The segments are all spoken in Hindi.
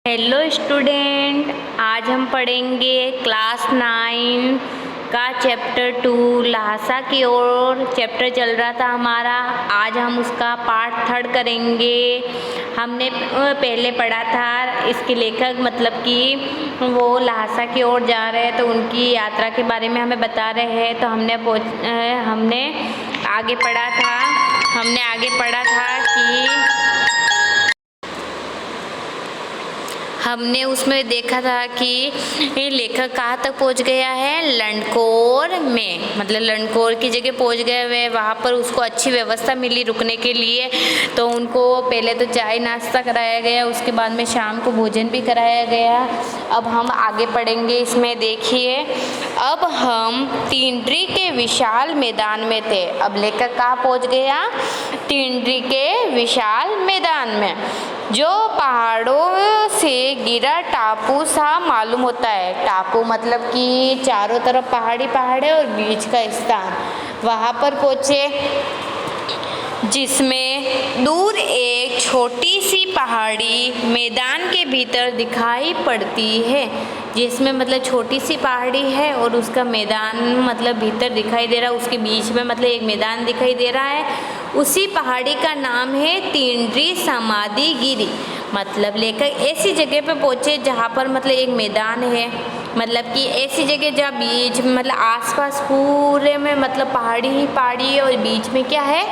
हेलो स्टूडेंट, आज हम पढ़ेंगे क्लास 9 का चैप्टर 2 लहासा की ओर। चैप्टर चल रहा था हमारा, आज हम उसका पार्ट 3 करेंगे। हमने पहले पढ़ा था इसके लेखक मतलब कि वो लहासा की ओर जा रहे हैं तो उनकी यात्रा के बारे में हमें बता रहे हैं। तो हमने आगे पढ़ा था कि हमने उसमें देखा था कि लेखक कहाँ तक पहुँच गया है, लंडकोर में, मतलब लंडकोर की जगह पहुँच गए वे। वहाँ पर उसको अच्छी व्यवस्था मिली रुकने के लिए। तो उनको पहले तो चाय नाश्ता कराया गया, उसके बाद में शाम को भोजन भी कराया गया। अब हम आगे पढ़ेंगे इसमें। देखिए, अब हम तीनरी के विशाल मैदान में थे। अब लेखक कहाँ पहुँच गया, तीनरी के विशाल मैदान में, जो पहाड़ों से गिरा टापू सा मालूम होता है। टापू मतलब कि चारों तरफ पहाड़ी पहाड़ है और बीच का स्थान। वहाँ पर पहुँचे जिसमें दूर एक छोटी सी पहाड़ी मैदान के भीतर दिखाई पड़ती है। जिसमें मतलब छोटी सी पहाड़ी है और उसका मैदान मतलब भीतर दिखाई दे रहा है, उसके बीच में मतलब एक मैदान दिखाई दे रहा है। उसी पहाड़ी का नाम है तीनरी समाधि गिरी। मतलब लेखक ऐसी जगह पे पहुँचे जहाँ पर मतलब एक मैदान है, मतलब कि ऐसी जगह जहाँ बीच में मतलब आसपास पूरे में मतलब पहाड़ी ही पहाड़ी है और बीच में क्या है,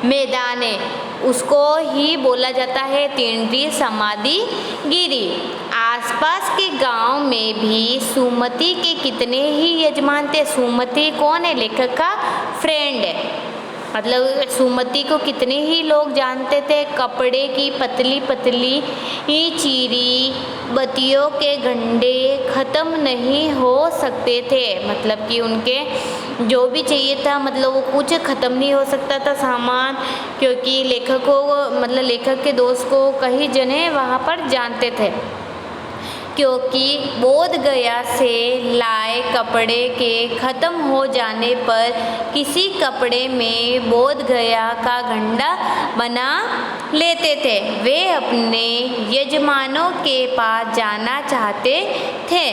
मैदान है। उसको ही बोला जाता है तीनरी समाधि गिरी। आसपास के गांव में भी सुमति के कितने ही यजमान थे। सुमति कौन है, लेखक का फ्रेंड है। मतलब सुमति को कितने ही लोग जानते थे। कपड़े की पतली पतली ही चीरी बत्तियों के घंटे ख़त्म नहीं हो सकते थे। मतलब कि उनके जो भी चाहिए था मतलब वो कुछ ख़त्म नहीं हो सकता था सामान, क्योंकि लेखक को मतलब लेखक के दोस्त को कई जने वहाँ पर जानते थे। क्योंकि बोध गया से लाए कपड़े के ख़त्म हो जाने पर किसी कपड़े में बोध गया का घंटा बना लेते थे। वे अपने यजमानों के पास जाना चाहते थे।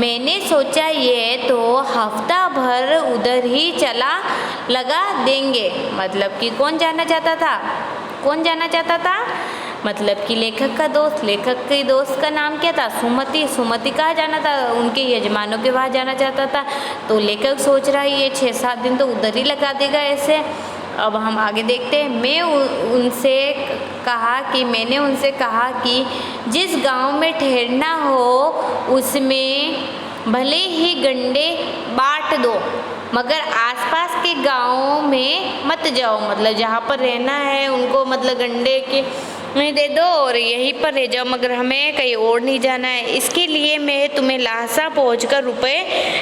मैंने सोचा ये तो हफ्ता भर उधर ही चला लगा देंगे। मतलब कि कौन जाना चाहता था, मतलब कि लेखक का दोस्त। लेखक के दोस्त का नाम क्या था, सुमति। सुमति कहाँ जाना था, उनके यजमानों के वहाँ जाना चाहता था। तो लेखक सोच रहा है ये 6-7 दिन तो उधर ही लगा देगा ऐसे। अब हम आगे देखते हैं। मैंने उनसे कहा कि जिस गांव में ठहरना हो उसमें भले ही गंडे बांट दो, मगर आसपास के गांवों में मत जाओ। मतलब जहाँ पर रहना है उनको मतलब गंडे के नहीं दे दो और यहीं पर रह जाओ, मगर हमें कहीं और नहीं जाना है। इसके लिए मैं तुम्हें लहासा पहुंचकर रुपए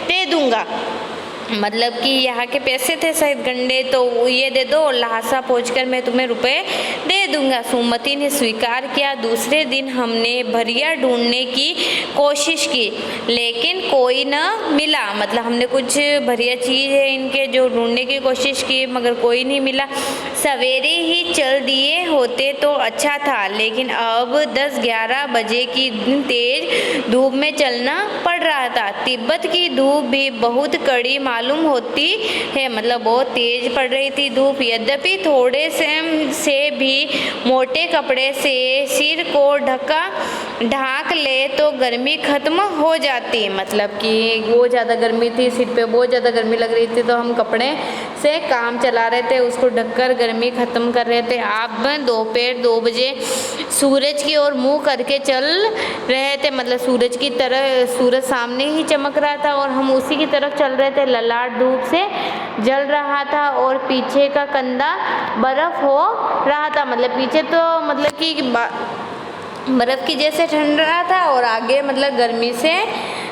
दे दूंगा। मतलब कि यहाँ के पैसे थे शायद गंडे, तो ये दे दो और लहासा पहुंचकर मैं तुम्हें रुपए दे दूंगा। सुमति ने स्वीकार किया। दूसरे दिन हमने भरिया ढूंढने की कोशिश की, लेकिन कोई न मिला। मतलब हमने कुछ भरिया चीज़ है इनके जो ढूंढने की कोशिश की, मगर कोई नहीं मिला। सवेरे ही चल दिए होते तो अच्छा था, लेकिन अब 10-11 बजे की तेज धूप में चलना पड़ रहा था। तिब्बत की धूप भी बहुत कड़ी मालूम होती है, मतलब बहुत तेज पड़ रही थी धूप। यद्यपि थोड़े से भी मोटे कपड़े से सिर को ढाक ले तो गर्मी खत्म हो जाती। मतलब कि बहुत ज़्यादा गर्मी थी, सिर पे बहुत ज़्यादा गर्मी लग रही थी, तो हम कपड़े से काम चला रहे थे, उसको ढककर गर्मी ख़त्म कर रहे थे। आप दोपहर 2 बजे सूरज की ओर मुँह करके चल रहे थे। मतलब सूरज की तरह, सूरज सामने ही चमक रहा था और हम उसी की तरफ चल रहे थे। ललाट धूप से जल रहा था और पीछे का कंधा बर्फ हो रहा था। मतलब पीछे तो मतलब कि बर्फ की जैसे ठंड रहा था और आगे मतलब गर्मी से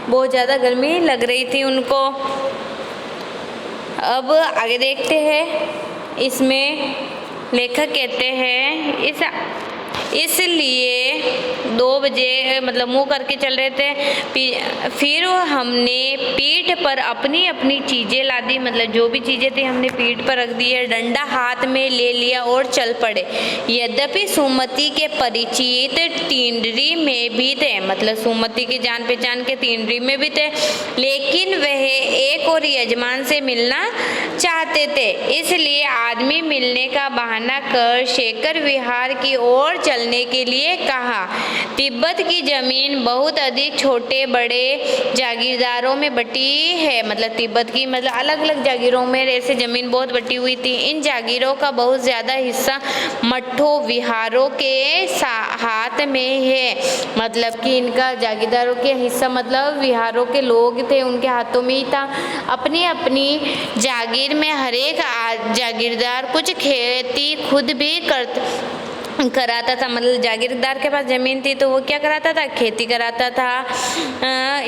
बहुत ज़्यादा गर्मी लग रही थी उनको। अब आगे देखते हैं। इसमें लेखक कहते हैं इसलिए 2 बजे मतलब मुँह करके चल रहे थे। फिर हमने पीठ पर अपनी अपनी चीज़ें ला दी, मतलब जो भी चीज़ें थी हमने पीठ पर रख दी है, डंडा हाथ में ले लिया और चल पड़े। यद्यपि सुमति के परिचित तीनरी में भी थे, मतलब सुमति की जान पहचान के तीनरी में भी थे, लेकिन वह एक और यजमान से मिलना चाहते थे। इसलिए आदमी मिलने का बहाना कर शेखर विहार की ओर चलने के लिए कहा। तिब्बत की जमीन बहुत अधिक छोटे बड़े जागीरदारों में बटी है, मतलब तिब्बत की मतलब अलग अलग जागीरों में ऐसे जमीन बहुत बटी हुई थी। इन जागीरों का बहुत ज़्यादा हिस्सा मठों विहारों के हाथ में है, मतलब कि इनका जागीरदारों के हिस्सा मतलब विहारों के लोग थे उनके हाथों में ही था। अपनी अपनी जागीर में हर एक जागीरदार कुछ खेती खुद भी कराता था, मतलब जागीरदार के पास ज़मीन थी तो वो क्या कराता था, खेती कराता था,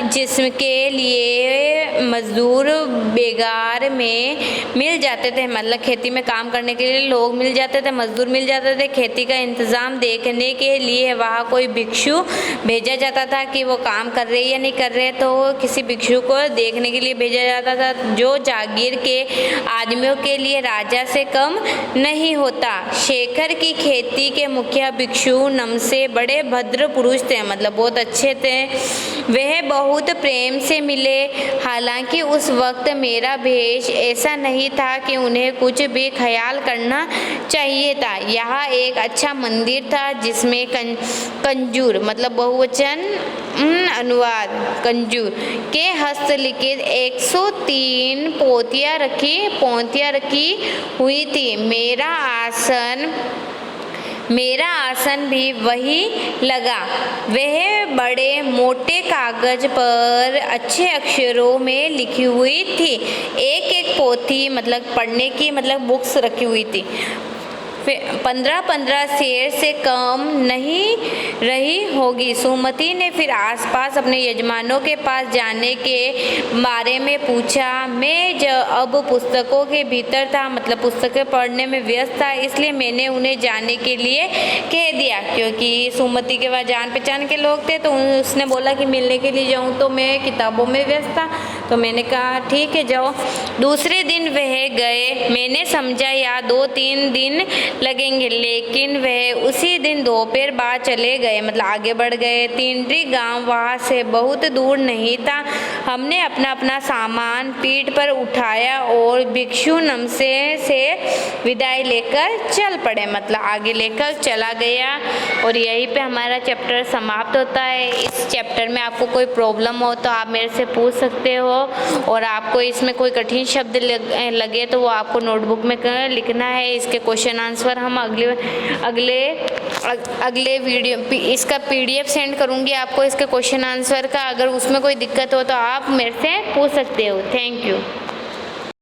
जिसके लिए मजदूर बेगार में मिल जाते थे, मतलब खेती में काम करने के लिए लोग मिल जाते थे, मजदूर मिल जाते थे। खेती का इंतज़ाम देखने के लिए वहाँ कोई भिक्षु भेजा जाता था कि वो काम कर रहे या नहीं कर रहे, तो किसी भिक्षु को देखने के लिए भेजा जाता था, जो जागीर के आदमियों के लिए राजा से कम नहीं होता। शेखर की खेती के मुखिया भिक्षु नमसे बड़े भद्र पुरुष थे, मतलब बहुत अच्छे थे। वह बहुत प्रेम से मिले, हालांकि उस वक्त मेरा भेष ऐसा नहीं था कि उन्हें कुछ भी ख्याल करना चाहिए था। यहाँ एक अच्छा मंदिर था जिसमें कंजूर मतलब बहुवचन अनुवाद कंजूर के हस्तलिखित 103 पोथियाँ रखी हुई थी। मेरा आसन भी वही लगा। वह बड़े मोटे कागज पर अच्छे अक्षरों में लिखी हुई थी। एक एक पोथी मतलब पढ़ने की मतलब बुक्स रखी हुई थी। 15-15 शेर से कम नहीं रही होगी। सुमति ने फिर आसपास अपने यजमानों के पास जाने के बारे में पूछा। मैं अब पुस्तकों के भीतर था, मतलब पुस्तकें पढ़ने में व्यस्त था, इसलिए मैंने उन्हें जाने के लिए कह दिया, क्योंकि सुमति के पास जान पहचान के लोग थे। तो उसने बोला कि मिलने के लिए जाऊँ, तो मैं किताबों में व्यस्त था, तो मैंने कहा ठीक है जाओ। दूसरे दिन वह गए। मैंने समझा या 2-3 दिन लगेंगे, लेकिन वह उसी दिन दोपहर बाद चले गए, मतलब आगे बढ़ गए। तीनरी गांव वहाँ से बहुत दूर नहीं था। हमने अपना अपना सामान पीठ पर उठाया और भिक्षु नमसे से विदाई लेकर चल पड़े, मतलब आगे लेकर चला गया। और यहीं पे हमारा चैप्टर समाप्त होता है। इस चैप्टर में आपको कोई प्रॉब्लम हो तो आप मेरे से पूछ सकते हो, और आपको इसमें कोई कठिन शब्द लगे तो वो आपको नोटबुक में लिखना है। इसके क्वेश्चन आंसर हम अगले वीडियो इसका PDF सेंड करूँगी आपको इसके क्वेश्चन आंसर का। अगर उसमें कोई दिक्कत हो तो आप मेरे से पूछ सकते हो। Thank you.